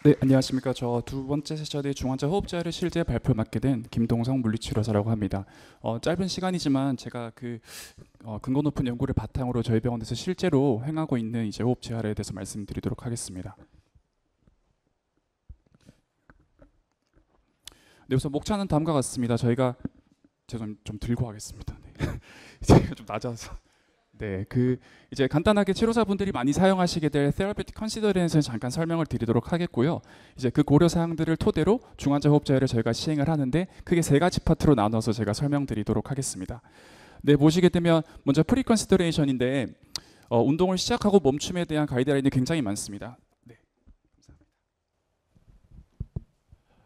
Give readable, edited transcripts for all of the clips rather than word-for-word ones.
네, 안녕하십니까. 저 두 번째 세션의 중환자 호흡자를 실제 발표 맡게 된 김동성 물리치료사라고 합니다. 짧은 시간이지만 제가 근거 높은 연구를 바탕으로 저희 병원에서 실제로 행하고 있는 이제 호흡 재활에 대해서 말씀드리도록 하겠습니다. 네, 우선 목차는 다음과 같습니다. 저희가 제가 좀 들고 하겠습니다. 네. 제가 좀 낮아서. 네, 이제 간단하게 치료사분들이 많이 사용하시게 될 therapeutic consideration을 잠깐 설명을 드리도록 하겠고요. 이제 그 고려 사항들을 토대로 중환자 호흡 재활을 저희가 시행을 하는데 크게 세 가지 파트로 나눠서 제가 설명드리도록 하겠습니다. 네, 보시게 되면 먼저 프리 컨시더레이션인데 운동을 시작하고 멈춤에 대한 가이드라인이 굉장히 많습니다. 네,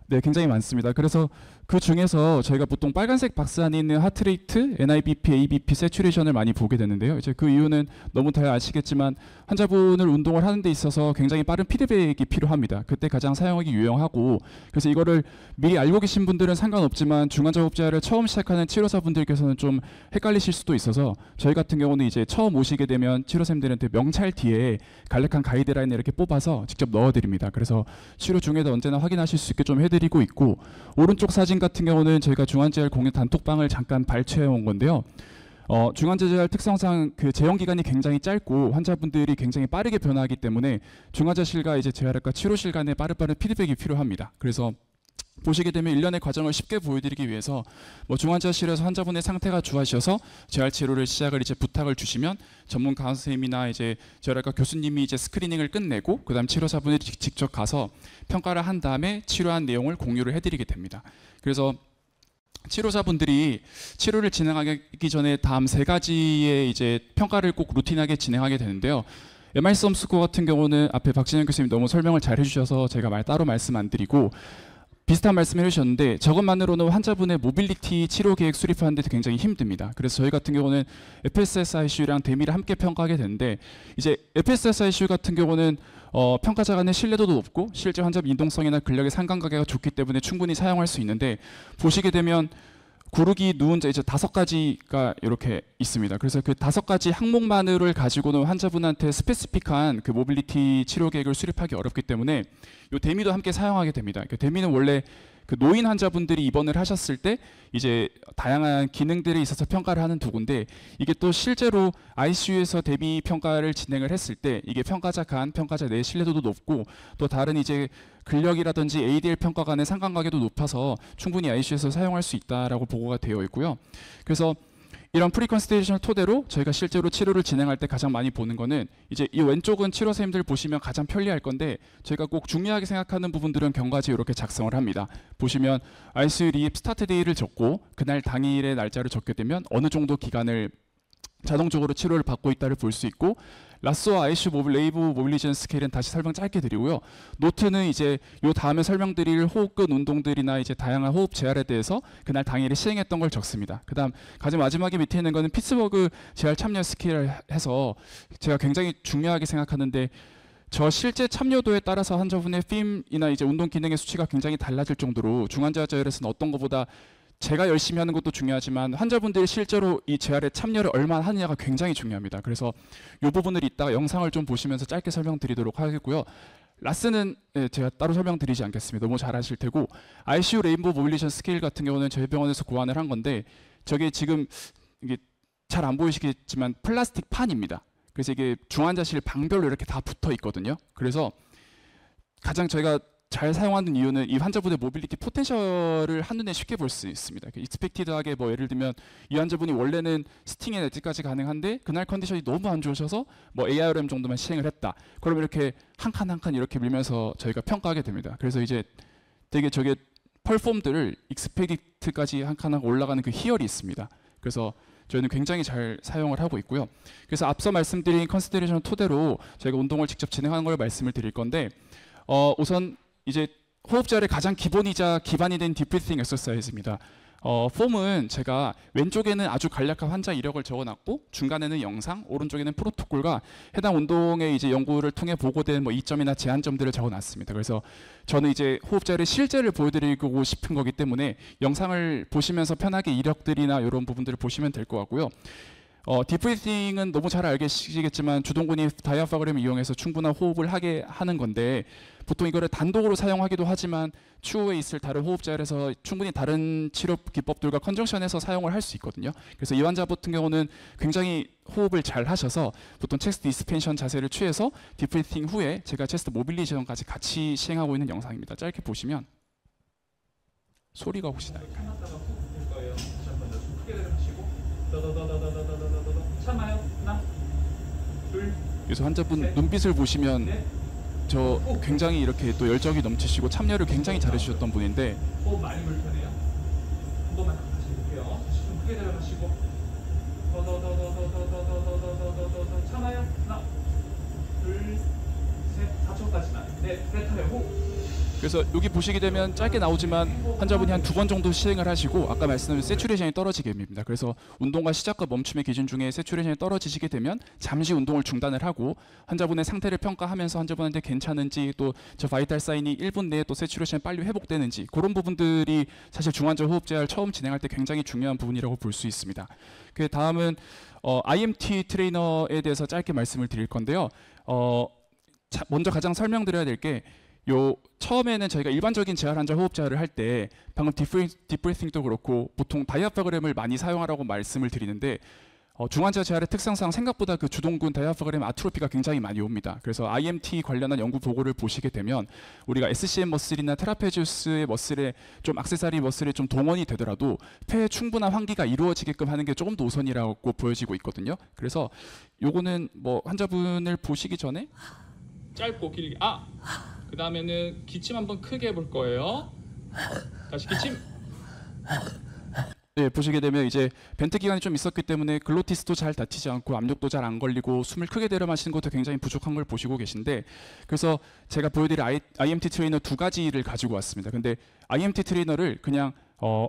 네, 굉장히 많습니다. 그래서 그 중에서 저희가 보통 빨간색 박스 안에 있는 하트레이트, NIBP, ABP, 세츄레이션을 많이 보게 되는데요. 이제 그 이유는 너무 다 아시겠지만 환자분을 운동을 하는 데 있어서 굉장히 빠른 피드백이 필요합니다. 그때 가장 사용하기 유용하고, 그래서 이거를 미리 알고 계신 분들은 상관없지만 중환자 호흡자를 처음 시작하는 치료사분들께서는 좀 헷갈리실 수도 있어서 저희 같은 경우는 이제 처음 오시게 되면 치료쌤들한테 명찰 뒤에 간략한 가이드라인을 이렇게 뽑아서 직접 넣어드립니다. 그래서 치료 중에도 언제나 확인하실 수 있게 좀 해드리고 있고, 오른쪽 사진 같은 경우는 저희가 중환자열 공유 단톡방을 잠깐 발췌해 온 건데요. 중환자재활 특성상 그 재용 기간이 굉장히 짧고 환자분들이 굉장히 빠르게 변화하기 때문에 중환자실과 이제 재활학과 치료실 간에 빠른 피드백이 필요합니다. 그래서 보시게 되면 일련의 과정을 쉽게 보여드리기 위해서 중환자실에서 환자분의 상태가 좋아지셔서 재활 치료를 시작을 이제 부탁을 주시면 전문 간호 선생님이나 이제 재활학과 교수님이 이제 스크리닝을 끝내고 그다음 치료사분이 직접 가서 평가를 한 다음에 치료한 내용을 공유를 해드리게 됩니다. 그래서 치료사분들이 치료를 진행하기 전에 다음 세 가지의 이제 평가를 꼭 루틴하게 진행하게 되는데요. MRSum 스코어 같은 경우는 앞에 박진영 교수님이 너무 설명을 잘 해주셔서 제가 따로 말씀 안 드리고, 비슷한 말씀을 해주셨는데 저것만으로는 환자분의 모빌리티 치료 계획 수립하는 데 굉장히 힘듭니다. 그래서 저희 같은 경우는 FSSICU랑 대미를 함께 평가하게 되는데, 이제 FSSICU 같은 경우는 평가자 간의 신뢰도도 높고 실제 환자 민동성이나 근력의 상관관계가 좋기 때문에 충분히 사용할 수 있는데, 보시게 되면 구르기 누운자 이제 5가지가 이렇게 있습니다. 그래서 그 5가지 항목만을 가지고는 환자분한테 스페시픽한 그 모빌리티 치료 계획을 수립하기 어렵기 때문에 이 대미도 함께 사용하게 됩니다. 대미는 원래 그 노인 환자분들이 입원을 하셨을 때 이제 다양한 기능들에 있어서 평가를 하는 도구인데, 이게 또 실제로 ICU에서 대미 평가를 진행을 했을 때 이게 평가자 간, 평가자 내 신뢰도도 높고 또 다른 이제 근력이라든지 ADL 평가 간의 상관관계도 높아서 충분히 ICU에서 사용할 수 있다라고 보고가 되어 있고요. 그래서 이런 프리컨시데이션을 토대로 저희가 실제로 치료를 진행할 때 가장 많이 보는 거는 이제 이 왼쪽은 치료 선생님들 보시면 가장 편리할 건데, 저희가 꼭 중요하게 생각하는 부분들은 경과지 이렇게 작성을 합니다. 보시면 ICU 리입 스타트 데이를 적고 그날 당일의 날짜를 적게 되면 어느 정도 기간을 자동적으로 치료를 받고 있다를 볼 수 있고, 라스와 ICU 레이브 모빌리전 스케일은 다시 설명 짧게 드리고요. 노트는 이제 요 다음에 설명드릴 호흡근 운동들이나 이제 다양한 호흡 재활에 대해서 그날 당일에 시행했던 걸 적습니다. 그다음 가장 마지막에 밑에 있는 거는 피츠버그 재활 참여 스케일을 해서 제가 굉장히 중요하게 생각하는데, 저 실제 참여도에 따라서 환자분의 FIM이나 이제 운동 기능의 수치가 굉장히 달라질 정도로 중환자 재활에서는 어떤 것보다 제가 열심히 하는 것도 중요하지만 환자분들이 실제로 이 재활에 참여를 얼마나 하느냐가 굉장히 중요합니다. 그래서 이 부분을 이따가 영상을 좀 보시면서 짧게 설명드리도록 하겠고요. 라스는 제가 따로 설명드리지 않겠습니다. 너무 잘 아실 테고, ICU 레인보우 모빌리션 스케일 같은 경우는 저희 병원에서 고안을 한 건데, 저게 지금 이게 잘 안 보이시겠지만 플라스틱 판입니다. 그래서 이게 중환자실 방별로 이렇게 다 붙어 있거든요. 그래서 가장 저희가 잘 사용하는 이유는 이 환자분의 모빌리티 포텐셜을 한눈에 쉽게 볼 수 있습니다. 익스펙티드하게 예를 들면 이 환자분이 원래는 스팅의 엣지까지 가능한데 그날 컨디션이 너무 안 좋으셔서 ARM 정도만 시행을 했다. 그러면 이렇게 한 칸 한 칸 이렇게 밀면서 저희가 평가하게 됩니다. 그래서 이제 되게 저게 펄폼들을 익스펙티드까지 한 칸 한 칸 올라가는 그 희열이 있습니다. 그래서 저희는 굉장히 잘 사용을 하고 있고요. 그래서 앞서 말씀드린 컨시더레이션 토대로 저희가 운동을 직접 진행하는 걸 말씀을 드릴 건데, 우선 이제 호흡 재활의 가장 기본이자 기반이 된 디프리싱 엑서사이즈입니다. 폼은 제가 왼쪽에는 아주 간략한 환자 이력을 적어놨고 중간에는 영상, 오른쪽에는 프로토콜과 해당 운동의 이제 연구를 통해 보고된 이점이나 제한점들을 적어놨습니다. 그래서 저는 이제 호흡 재활의 실제를 보여드리고 싶은 거기 때문에 영상을 보시면서 편하게 이력들이나 이런 부분들을 보시면 될 것 같고요. 딥브리싱은 너무 잘 알겠지만 주동근이 다이아파그램을 이용해서 충분한 호흡을 하게 하는 건데, 보통 이거를 단독으로 사용하기도 하지만 추후에 있을 다른 호흡자열에서 충분히 다른 치료 기법들과 컨정션해서 사용을 할 수 있거든요. 그래서 이 환자 같은 경우는 굉장히 호흡을 잘 하셔서 보통 체스트 디스펜션 자세를 취해서 디프리팅 후에 제가 체스트 모빌리제션까지 같이 시행하고 있는 영상입니다. 짧게 보시면 소리가 혹시 날까요? 참았다가 훅 들 거예요. 다시 한번 더 크게 내려가시고 더더더더더더더더더 참아요. 하나, 둘, 그래서 환자분 눈빛을 보시면 넷. 저 굉장히 이렇게 또 열정이 넘치시고 참여를 굉장히 잘해주셨던 분인데 호흡 많이 불편해요. 한 번만 더 다시 볼게요. 다시 좀 크게 내려가시고 더더더더더더더더더더더더 참아요. 하나, 둘, 셋, 4초까지만. 넷, 뱉어요. 호흡. 그래서 여기 보시게 되면 짧게 나오지만 환자분이 한 2번 정도 시행을 하시고 아까 말씀드린 세츄레이션이 떨어지게 됩니다. 그래서 운동과 시작과 멈춤의 기준 중에 세츄레이션이 떨어지시게 되면 잠시 운동을 중단을 하고 환자분의 상태를 평가하면서 환자분한테 괜찮은지 또 저 바이탈 사인이 1분 내에 또 세츄레이션이 빨리 회복되는지 그런 부분들이 사실 중환자 호흡제할 처음 진행할 때 굉장히 중요한 부분이라고 볼 수 있습니다. 그 다음은 IMT 트레이너에 대해서 짧게 말씀을 드릴 건데요. 먼저 가장 설명드려야 될 게 처음에는 저희가 일반적인 재활 환자 호흡 재활을 할 때 방금 딥브리싱도 그렇고 보통 다이아파그램을 많이 사용하라고 말씀을 드리는데 중환자 재활의 특성상 생각보다 그 주동근 다이아파그램 아트로피가 굉장히 많이 옵니다. 그래서 IMT 관련한 연구 보고를 보시게 되면 우리가 SCM 머슬이나 트라페지우스의 머슬에 좀 액세서리 머슬에 좀 동원이 되더라도 폐에 충분한 환기가 이루어지게끔 하는 게 조금 더 우선이라고 보여지고 있거든요. 그래서 요거는 뭐 환자분을 보시기 전에 짧고 길게. 그 다음에는 기침 한번 크게 해볼 거예요. 다시 기침. 네, 보시게 되면 이제 벤트 기간이 좀 있었기 때문에 글로티스도 잘 다치지 않고 압력도 잘 안 걸리고 숨을 크게 내려 마시는 것도 굉장히 부족한 걸 보시고 계신데 그래서 제가 보여드릴 IMT 트레이너 2가지를 가지고 왔습니다. 근데 IMT 트레이너를 그냥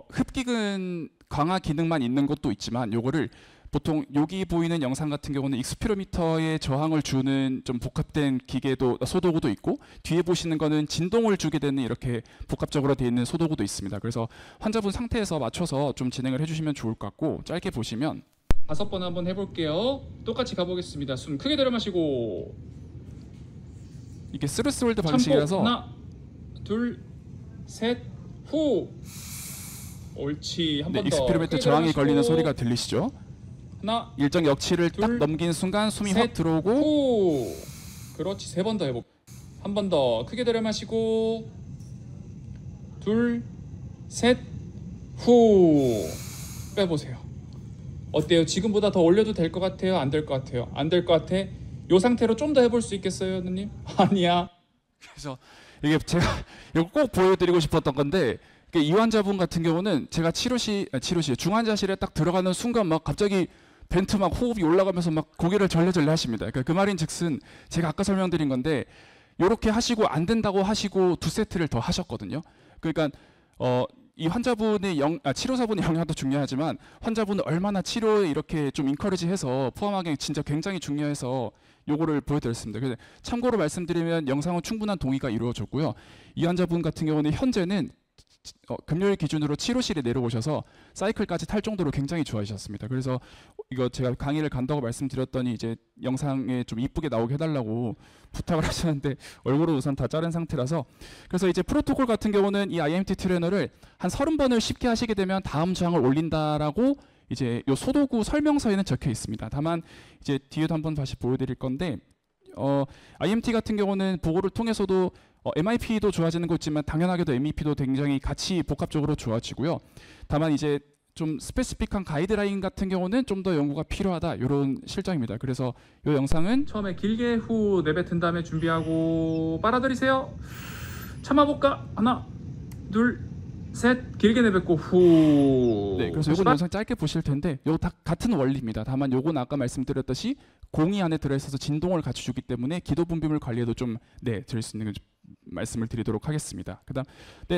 흡기근 강화 기능만 있는 것도 있지만 요거를 보통 여기 보이는 영상 같은 경우는 익스피로미터에 저항을 주는 좀 복합된 기계도 소도구도 있고 뒤에 보시는 거는 진동을 주게 되는 이렇게 복합적으로 되어 있는 소도구도 있습니다. 그래서 환자분 상태에서 맞춰서 좀 진행을 해주시면 좋을 것 같고 짧게 보시면 5번 한번 해볼게요. 똑같이 가보겠습니다. 숨 크게 들여 마시고 이게 스루스홀드 참고. 방식이라서 하나, 둘, 셋, 후. 옳지. 한 네, 번 더. 익스피로미터 저항이 걸리는 소리가 들리시죠? 하나, 일정 역치를 딱 둘, 넘긴 순간 숨이 셋, 확 들어오고 후. 그렇지. 3번 더 해볼게요. 한 번 더 크게 들여 마시고 둘, 셋, 후. 빼보세요. 어때요? 지금보다 더 올려도 될 것 같아요? 안 될 것 같아요? 안 될 것 같아? 이 상태로 좀 더 해볼 수 있겠어요, 누님? 아니야. 그래서 이게 제가 이거 꼭 보여드리고 싶었던 건데 이 환자분 같은 경우는 제가 치료실 중환자실에 딱 들어가는 순간 막 갑자기 벤트 막 호흡이 올라가면서 막 고개를 절레절레 하십니다. 그러니까 그 말인즉슨 제가 아까 설명드린 건데 이렇게 하시고 안 된다고 하시고 2세트를 더 하셨거든요. 그러니까 이 환자분의 치료사분의 영향도 중요하지만 환자분은 얼마나 치료에 이렇게 좀 인커리지해서 포함하기 진짜 굉장히 중요해서 요거를 보여드렸습니다. 그래서 참고로 말씀드리면 영상은 충분한 동의가 이루어졌고요. 이 환자분 같은 경우는 현재는 금요일 기준으로 치료실에 내려오셔서 사이클까지 탈 정도로 굉장히 좋아하셨습니다. 그래서 이거 제가 강의를 간다고 말씀드렸더니 이제 영상에 좀 이쁘게 나오게 해달라고 부탁을 하셨는데 얼굴은 우선 다 자른 상태라서 그래서 이제 프로토콜 같은 경우는 이 IMT 트레이너를 한 30번을 쉽게 하시게 되면 다음 저항을 올린다라고 이제 요 소도구 설명서에는 적혀 있습니다. 다만 이제 뒤에도 한번 다시 보여드릴 건데 IMT 같은 경우는 보고를 통해서도 MIP도 좋아지는 거 있지만 당연하게도 MEP도 굉장히 같이 복합적으로 좋아지고요. 다만 이제 좀 스페시픽한 가이드라인 같은 경우는 좀 더 연구가 필요하다 이런 실정입니다. 그래서 이 영상은 처음에 길게 후 내뱉은 다음에 준비하고 빨아들이세요. 참아볼까? 하나, 둘, 셋. 길게 내뱉고 후. 네, 그래서 요건 영상 짧게 보실 텐데 요 다 같은 원리입니다. 다만 요건 아까 말씀드렸듯이 공이 안에 들어있어서 진동을 같이 주기 때문에 기도 분비물 관리에도 좀 드릴 수 있는 말씀을 드리도록 하겠습니다.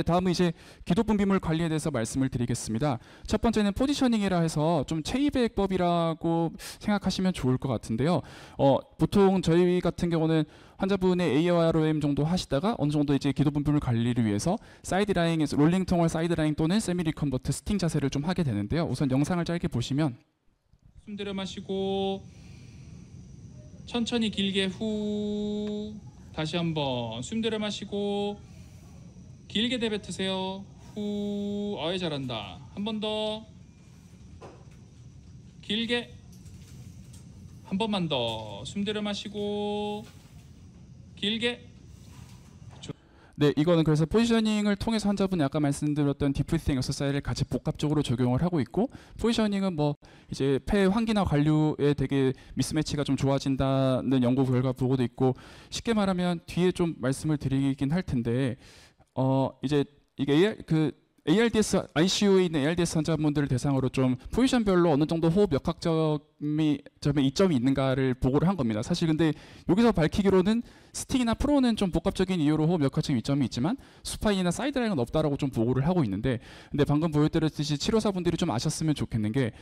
다음은 이제 기도 분비물 관리에 대해서 말씀을 드리겠습니다. 첫 번째는 포지셔닝이라 해서 좀 체이백법이라고 생각하시면 좋을 것 같은데요. 보통 저희 같은 경우는 환자분의 AROM 정도 하시다가 어느 정도 이제 기도 분비물 관리를 위해서 사이드 라인에서 롤링 통월 사이드 라인 또는 세미 리컨버트 스팅 자세를 좀 하게 되는데요. 우선 영상을 짧게 보시면 숨 들여 마시고 천천히 길게 후. 다시 한번 숨 들여 마시고 길게 내뱉으세요. 후. 어이 잘한다. 한 번 더. 길게. 한 번만 더. 숨 들여 마시고 길게. 네, 이거는 그래서 포지셔닝을 통해서 환자분이 아까 말씀드렸던 디프리싱 exercise를 같이 복합적으로 적용을 하고 있고, 포지셔닝은 뭐 이제 폐 환기나 관류에 되게 미스매치가 좀 좋아진다는 연구 결과 보고도 있고, 쉽게 말하면 뒤에 좀 말씀을 드리긴 할 텐데, 이제 이게 ARDS ICU에 있는 ARDS 환자분들을 대상으로 좀 포지션별로 어느 정도 호흡 역학점이 이점이 있는가를 보고를 한 겁니다. 사실 근데 여기서 밝히기로는 스틱이나 프로는 좀 복합적인 이유로 호흡 역학점 이점이 있지만 수파인이나 사이드라인은 없다라고 좀 보고를 하고 있는데, 근데 방금 보여드렸듯이 치료사분들이 좀 아셨으면 좋겠는 게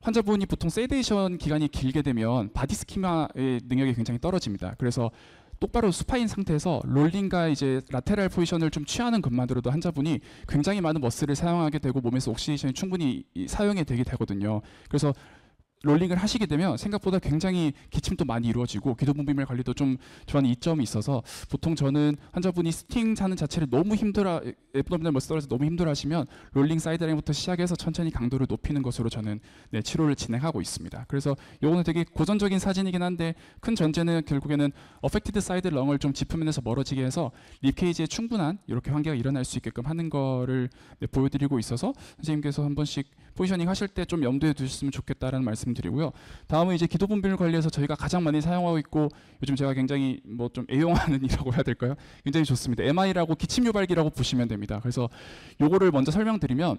환자분이 보통 세데이션 기간이 길게 되면 바디 스키마의 능력이 굉장히 떨어집니다. 그래서 똑바로 수파인 상태에서 롤링과 이제 라테랄 포지션을 좀 취하는 것만으로도 환자분이 굉장히 많은 머슬을 사용하게 되고 몸에서 옥시제이션이 충분히 사용이 되게 되거든요. 그래서 롤링을 하시게 되면 생각보다 굉장히 기침도 많이 이루어지고 기도분비물 관리도 좀 좋아하는 이점이 있어서, 보통 저는 환자분이 스팅 하는 자체를 너무 앱도미널 머슬에서 너무 힘들어하시면 롤링 사이드라인부터 시작해서 천천히 강도를 높이는 것으로 저는 치료를 진행하고 있습니다. 그래서 요거는 되게 고전적인 사진이긴 한데, 큰 전제는 결국에는 어펙티드 사이드 렁을 좀 지표면에서 멀어지게 해서 립케이지에 충분한 이렇게 환기가 일어날 수 있게끔 하는 거를 보여드리고 있어서, 선생님께서 한 번씩 포지셔닝 하실 때 좀 염두에 두셨으면 좋겠다라는 말씀 드리고요. 다음은 이제 기도 분비물 관리에서 저희가 가장 많이 사용하고 있고 요즘 제가 굉장히 뭐 좀 애용하는 이라고 해야 될까요? 굉장히 좋습니다. MI라고 기침 유발기라고 보시면 됩니다. 그래서 요거를 먼저 설명드리면,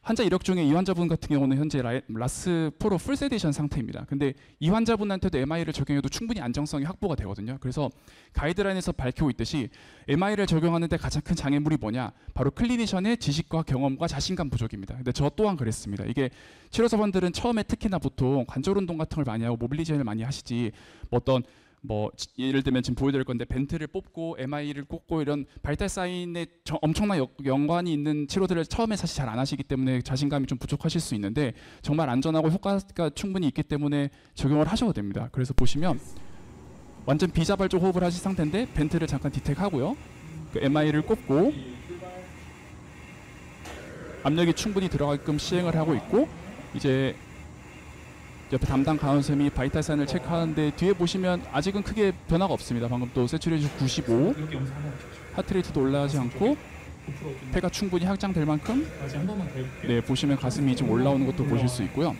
환자 이력 중에 이 환자분 같은 경우는 현재 라스4로 풀 세데이션 상태입니다. 근데 이 환자분한테도 MI를 적용해도 충분히 안정성이 확보가 되거든요. 그래서 가이드라인에서 밝히고 있듯이 MI를 적용하는데 가장 큰 장애물이 뭐냐? 바로 클리니션의 지식과 경험과 자신감 부족입니다. 근데 저 또한 그랬습니다. 이게 치료사분들은 처음에 특히나 보통 관절 운동 같은 걸 많이 하고 모빌리제를 많이 하시지, 뭐 예를 들면 지금 보여드릴 건데 벤트를 뽑고 MI를 꽂고 이런 바이탈 사인에 엄청난 연관이 있는 치료들을 처음에 사실 잘 안 하시기 때문에 자신감이 좀 부족하실 수 있는데, 정말 안전하고 효과가 충분히 있기 때문에 적용을 하셔도 됩니다. 그래서 보시면 완전 비자발적 호흡을 하신 상태인데 벤트를 잠깐 디텍하고요, 그 MI를 꽂고 압력이 충분히 들어가게끔 시행을 하고 있고, 이제 옆에 담당 간호쌤이 바이탈 사인을 체크하는데, 뒤에 보시면 아직은 크게 변화가 없습니다. 방금 또 세츄레이션 95, 하트레이트도 올라가지 않고 폐가 충분히 확장될 만큼, 네, 보시면 가슴이 좀 올라오는 것도 보실 수 있고요.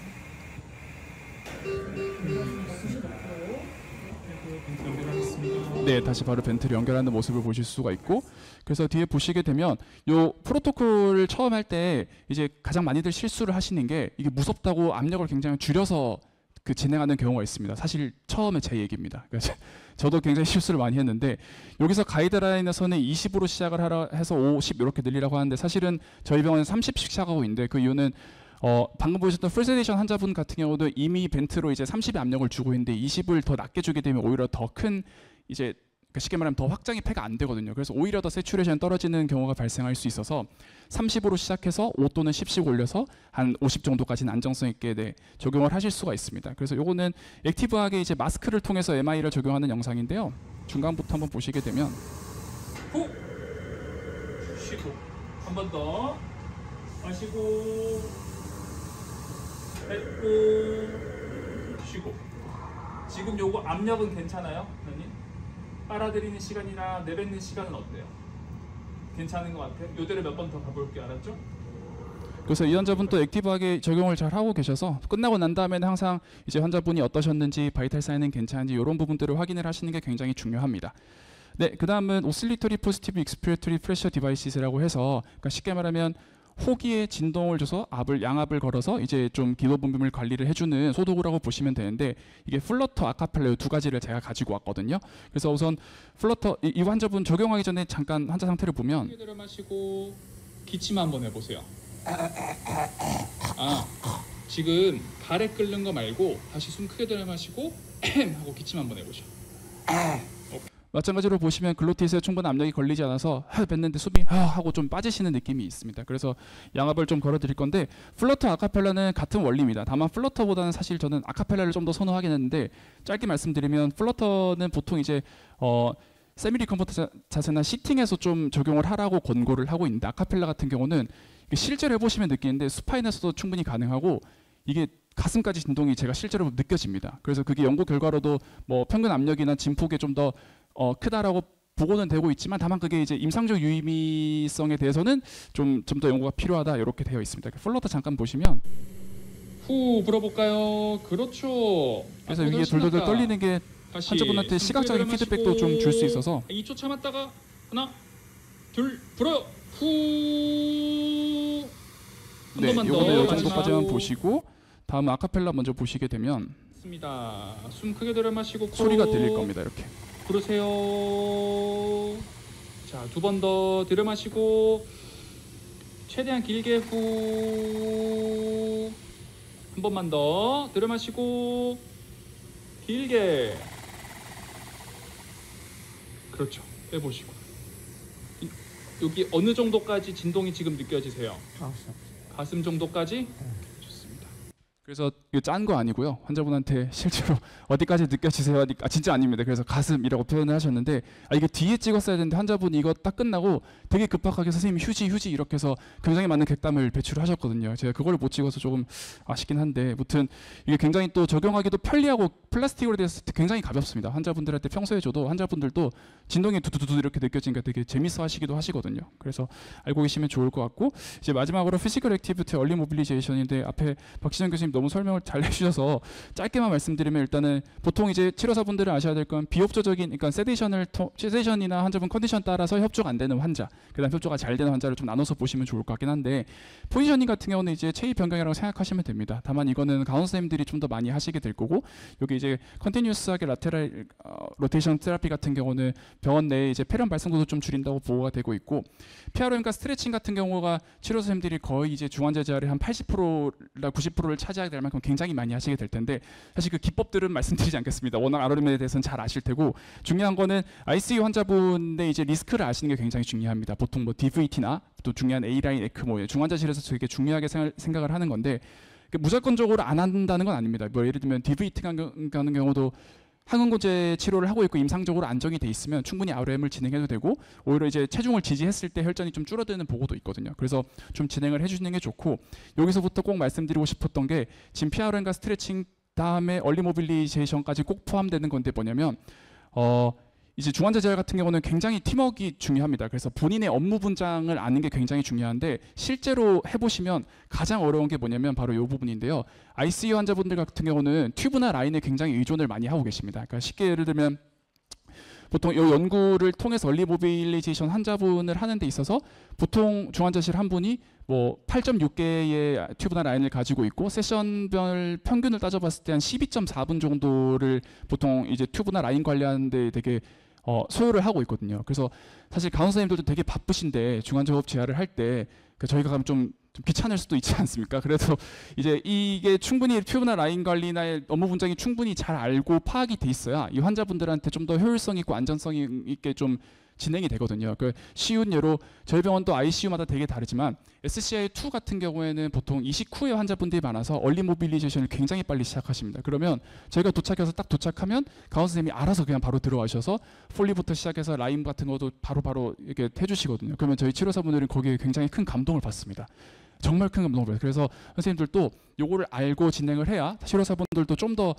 네, 다시 바로 벤트를 연결하는 모습을 보실 수가 있고, 그래서 뒤에 보시게 되면 요 프로토콜을 처음 할 때 이제 가장 많이들 실수를 하시는 게, 이게 무섭다고 압력을 굉장히 줄여서 진행하는 경우가 있습니다. 사실 처음에 제 얘기입니다. 그러니까 저도 굉장히 실수를 많이 했는데, 여기서 가이드라인에서는 20으로 시작을 하라 해서 50 이렇게 늘리라고 하는데, 사실은 저희 병원은 30씩 시작하고 있는데, 그 이유는 방금 보셨던 풀세데이션 환자분 같은 경우도 이미 벤트로 이제 30의 압력을 주고 있는데 20을 더 낮게 주게 되면 오히려 더 큰 이제 쉽게 말하면 더 확장이 폐가 안 되거든요. 그래서 오히려 더 세츄레이션이 떨어지는 경우가 발생할 수 있어서 30으로 시작해서 5 또는 10씩 올려서 한 50 정도까지는 안정성 있게 적용을 하실 수가 있습니다. 그래서 요거는 액티브하게 이제 마스크를 통해서 MI를 적용하는 영상인데요. 중간부터 한번 보시게 되면, 후 쉬고 한 번 더 마시고 뱉고 쉬고. 지금 요거 압력은 괜찮아요, 선생님? 빨아들이는 시간이나 내뱉는 시간은 어때요? 괜찮은 것 같아요? 요대로 몇 번 더 가볼게요. 알았죠? 그래서 이 환자분 또 액티브하게 적용을 잘 하고 계셔서, 끝나고 난 다음에는 항상 이제 환자분이 어떠셨는지, 바이탈 사인은 괜찮은지 이런 부분들을 확인을 하시는 게 굉장히 중요합니다. 네, 그 다음은 오실리토리 포지티브 익스피레토리 프레셔 디바이시스라고 해서, 그러니까 쉽게 말하면 호기에 진동을 줘서 양압을 걸어서 이제 좀 기도 분비물 관리를 해주는 소도구라고 보시면 되는데, 이게 플러터, 아카펠라 두 가지를 제가 가지고 왔거든요. 그래서 우선 플러터, 이 환자분 적용하기 전에 잠깐 환자 상태를 보면, 크게 들어 마시고 기침 한번 해보세요. 지금 가래 끓는 거 말고 다시 숨 크게 들어 마시고 하고 기침 한번 해보셔. 마찬가지로 보시면 글로티스에 충분한 압력이 걸리지 않아서 뱉는데 숨이 하고 좀 빠지시는 느낌이 있습니다. 그래서 양압을 좀 걸어 드릴 건데 플러터 아카펠라는 같은 원리입니다. 다만 플러터보다는 사실 저는 아카펠라를 좀 더 선호하긴 했는데 짧게 말씀드리면 플러터는 보통 이제 세미 리컴포트 자세나 시팅에서 좀 적용을 하라고 권고를 하고 있는데 아카펠라 같은 경우는 실제로 해보시면 느끼는데 수파인에서도 충분히 가능하고 이게 가슴까지 진동이 제가 실제로 느껴집니다. 그래서 그게 연구 결과로도 뭐 평균 압력이나 진폭에 좀 더 크다라고 보고는 되고 있지만 다만 그게 이제 임상적 유의미성에 대해서는 좀 더 연구가 필요하다 이렇게 되어 있습니다. 플러터 잠깐 보시면 후 불어볼까요? 그렇죠. 그래서 위에 돌돌돌 떨리는 게 다시 환자분한테 시각적인 숨 크게 피드백도 좀 줄 수 들이마시고 있어서 2초 참았다가 하나 둘 불어요. 후. 한 네, 번만 더 요거는 요 마지막. 정도까지만 보시고 다음 아카펠라 먼저 보시게 되면 좋습니다. 숨 크게 들이마시고 소리가 들릴 겁니다. 이렇게. 부르세요. 자, 두 번 더 들이마시고 최대한 길게 후. 한 번만 더 들이마시고 길게. 그렇죠. 빼보시고. 여기 어느 정도까지 진동이 지금 느껴지세요? 가슴 정도까지? 좋습니다. 그래서 이거 짠 거 아니고요. 환자분한테 실제로 어디까지 느껴지세요? 진짜 아닙니다. 그래서 가슴이라고 표현을 하셨는데 이게 뒤에 찍었어야 되는데 환자분이 이거 딱 끝나고 되게 급박하게 선생님이 휴지 이렇게 해서 굉장히 많은 객담을 배출하셨거든요. 제가 그걸 못 찍어서 조금 아쉽긴 한데 아무튼 이게 굉장히 또 적용하기도 편리하고 플라스틱으로 되어서 굉장히 가볍습니다. 환자분들한테 평소에 줘도 환자분들도 진동이 두두두두 이렇게 느껴지니까 되게 재밌어 하시기도 하시거든요. 그래서 알고 계시면 좋을 것 같고 이제 마지막으로 피지컬 액티비티 얼리 모빌리제이션인데 앞에 박시정 교수님 너무 설명을 잘 해주셔서 짧게만 말씀드리면 일단은 보통 이제 치료사분들은 아셔야 될 건 비협조적인 그러니까 세데이션이나 환자분 컨디션 따라서 협조가 안 되는 환자 그다음 협조가 잘 되는 환자를 좀 나눠서 보시면 좋을 것 같긴 한데 포지셔닝 같은 경우는 이제 체위 변경이라고 생각하시면 됩니다. 다만 이거는 간호 선생님들이 좀 더 많이 하시게 될 거고 여기 이제 컨티뉴어스하게 라테랄 로테이션 테라피 같은 경우는 병원 내에 이제 폐렴 발생도도 좀 줄인다고 보고가 되고 있고 PRM과 스트레칭 같은 경우가 치료 선생님들이 거의 이제 중환자 재활의 한 80%나 90%를 차지하게 될 만큼 굉장히 많이 하시게 될 텐데 사실 그 기법들은 말씀드리지 않겠습니다. 워낙 RRM에 대해서는 잘 아실 테고 중요한 거는 ICU 환자분의 이제 리스크를 아시는 게 굉장히 중요합니다. 보통 뭐 DVT나 또 중요한 A라인 에크모 중환자실에서 되게 중요하게 생각을 하는 건데 무조건적으로 안 한다는 건 아닙니다. 뭐 예를 들면 DVT 같은 경우도 항응고제 치료를 하고 있고 임상적으로 안정이 돼 있으면 충분히 RM을 진행해도 되고 오히려 이제 체중을 지지했을 때 혈전이 좀 줄어드는 보고도 있거든요. 그래서 좀 진행을 해주시는 게 좋고 여기서부터 꼭 말씀드리고 싶었던 게 지금 PRM과 스트레칭 다음에 얼리 모빌리제이션까지 꼭 포함되는 건데 뭐냐면 이제 중환자 재활 같은 경우는 굉장히 팀워크가 중요합니다. 그래서 본인의 업무 분장을 아는 게 굉장히 중요한데 실제로 해보시면 가장 어려운 게 뭐냐면 바로 이 부분인데요. ICU 환자분들 같은 경우는 튜브나 라인에 굉장히 의존을 많이 하고 계십니다. 그러니까 쉽게 예를 들면 보통 이 연구를 통해서 얼리 모빌리제이션 환자분을 하는 데 있어서 보통 중환자실 한 분이 뭐 8.6개의 튜브나 라인을 가지고 있고 세션별 평균을 따져봤을 때 한 12.4분 정도를 보통 이제 튜브나 라인 관리하는 데 되게 소요를 하고 있거든요. 그래서 사실 간호 선생님들도 되게 바쁘신데 중환자호흡 재활을 할 때 저희가 가면 좀 귀찮을 수도 있지 않습니까? 그래서 이제 이게 충분히 튜브나 라인 관리나 업무 분장이 충분히 잘 알고 파악이 돼 있어야 이 환자분들한테 좀 더 효율성 있고 안전성 있게 좀 진행이 되거든요. 그 쉬운 예로 저희 병원도 ICU마다 되게 다르지만 SCI2 같은 경우에는 보통 이식 후에 환자분들이 많아서 얼리 모빌리제이션을 굉장히 빨리 시작하십니다. 그러면 저희가 도착해서 딱 도착하면 간호 선생님이 알아서 그냥 바로 들어가셔서 폴리부터 시작해서 라인 같은 것도 바로 이렇게 해주시거든요. 그러면 저희 치료사분들은 거기에 굉장히 큰 감동을 받습니다. 정말 큰 감동을 받아요. 그래서 선생님들도 요거를 알고 진행을 해야 치료사분들도 좀 더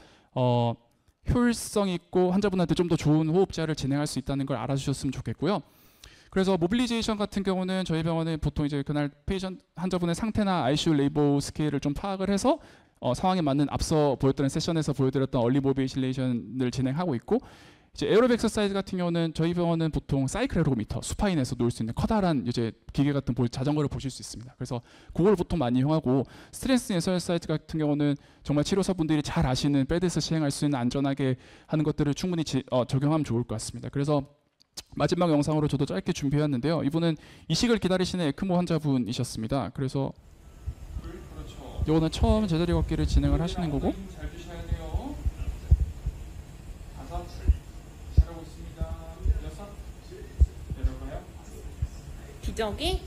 효율성 있고 환자분한테 좀 더 좋은 호흡자를 진행할 수 있다는 걸 알아주셨으면 좋겠고요. 그래서 모빌리제이션 같은 경우는 저희 병원은 보통 이제 그날 페이션 환자분의 상태나 ICU 레이버 스케일을 좀 파악을 해서 상황에 맞는 앞서 보였던 세션에서 보여드렸던 얼리 모빌리제이션을 진행하고 있고 이제 에어로빅 엑서사이즈 같은 경우는 저희 병원은 보통 사이클 에로미터 수파인에서 놓을 수 있는 커다란 이제 기계 같은 자전거를 보실 수 있습니다. 그래서 그걸 보통 많이 이용하고 스트레스 엑서사이즈 같은 경우는 정말 치료사분들이 잘 아시는 베드에서 시행할 수 있는 안전하게 하는 것들을 충분히 적용하면 좋을 것 같습니다. 그래서 마지막 영상으로 저도 짧게 준비해왔는데요. 이분은 이식을 기다리시는 에크모 환자분이셨습니다. 그래서 이거는 처음 제자리 걷기를 진행을 하시는 거고 잘 주셔야 돼요. 5줄 잘하고 있습니다. 기저귀?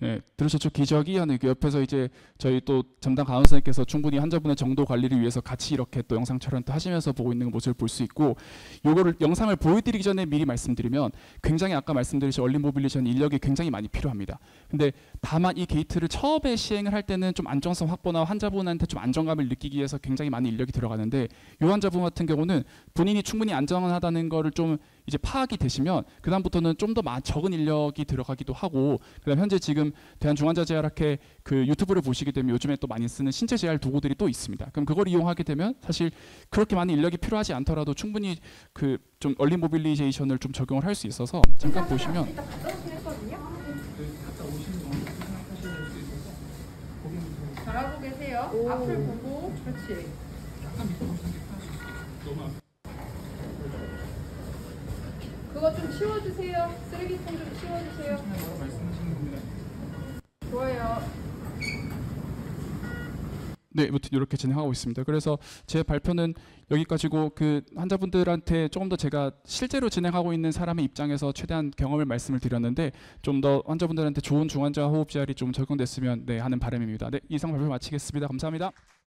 네, 들으셨죠? 기저귀 하는 그 옆에서 이제 저희 또 담당 간호사님께서 충분히 환자분의 정도 관리를 위해서 같이 이렇게 또 영상 촬영도 하시면서 보고 있는 모습을 볼 수 있고, 요거를 영상을 보여드리기 전에 미리 말씀드리면 굉장히 아까 말씀드린 얼린 모빌리션 인력이 굉장히 많이 필요합니다. 근데 다만 이 게이트를 처음에 시행을 할 때는 좀 안정성 확보나 환자분한테 좀 안정감을 느끼기 위해서 굉장히 많은 인력이 들어가는데, 이 환자분 같은 경우는 본인이 충분히 안전하다는 거를 좀 이제 파악이 되시면 그 다음부터는 좀 더 적은 인력이 들어가기도 하고, 그다음 현재 지금 대한중환자재활학회 그 유튜브를 보시게 되면 요즘에 또 많이 쓰는 신체 재활 도구들이 또 있습니다. 그럼 그걸 이용하게 되면 사실 그렇게 많은 인력이 필요하지 않더라도 충분히 그 좀 얼린 모빌리제이션을 좀 적용을 할 수 있어서 잠깐 보시면. 잘하고 계세요. 앞을 보고. 그렇지. 그거 좀 치워주세요. 쓰레기통 좀 치워주세요. 좋아요. 네, 무튼 이렇게 진행하고 있습니다. 그래서 제 발표는 여기까지고, 그 환자분들한테 조금 더 제가 실제로 진행하고 있는 사람의 입장에서 최대한 경험을 말씀을 드렸는데, 좀 더 환자분들한테 좋은 중환자 호흡 재활이 좀 적용됐으면 하는 바람입니다. 네, 이상 발표 마치겠습니다. 감사합니다.